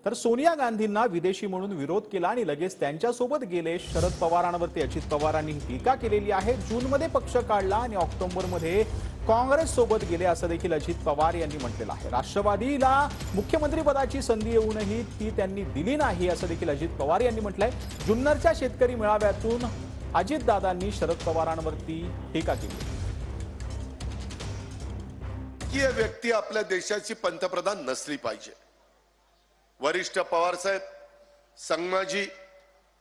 तर सोनिया गांधींना विदेशी म्हणून विरोध केला आणि लगेच त्यांच्यासोबत गेले. शरद पवारांवरती अजित पवारांनी टीका केलेली आहे. जूनमध्ये पक्ष काढला आणि ऑक्टोबरमध्ये काँग्रेस सोबत गेले असं देखील अजित पवार यांनी म्हटलेलं आहे. राष्ट्रवादीला मुख्यमंत्री पदाची संधी येऊनही ती त्यांनी दिली नाही असं देखील अजित पवार यांनी म्हटलंय. जुन्नरच्या शेतकरी मेळाव्यातून अजितदादांनी शरद पवारांवरती टीका केली. की व्यक्ती आपल्या देशाची पंतप्रधान नसली पाहिजे. वरिष्ठ पवार साहेब, संगमाजी,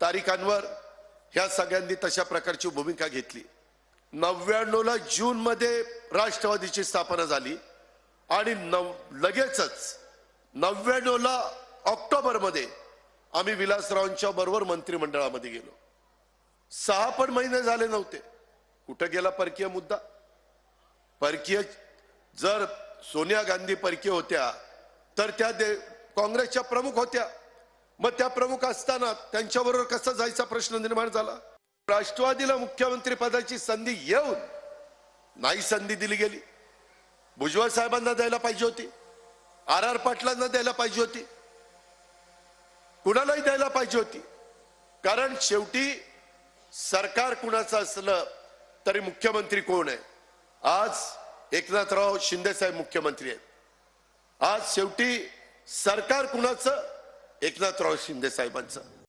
तारिक अनवर ह्या सगळ्यांनी तशा प्रकारची भूमिका घेतली. 99 ला जून मध्ये राष्ट्रवादीची स्थापना झाली आणि लगेचच 99 ला ऑक्टोबर मध्ये आम्ही विलासरावांच्या बरोबर मंत्रिमंडळामध्ये गेलो. 6 पण महिने झाले नव्हते. कुठे गेला परकीय मुद्दा? परकीय जर सोनिया गांधी परकीय होत्या तर त्या काँग्रेसच्या प्रमुख होत्या. मग त्या प्रमुख असताना त्यांच्याबरोबर कसा जायचा प्रश्न निर्माण झाला. राष्ट्रवादीला मुख्यमंत्री पदाची संधी येऊन नाही संधी दिली गेली. भुजबळ साहेबांना द्यायला पाहिजे होती, आर पाटलांना द्यायला पाहिजे होती, कुणालाही द्यायला पाहिजे होती. कारण शेवटी सरकार कुणाचं असलं तरी मुख्यमंत्री कोण आहे? आज एकनाथराव शिंदे साहेब मुख्यमंत्री आहेत. आज शेवटी सरकार कुणाचं? एकनाथराव शिंदे साहेबांचं.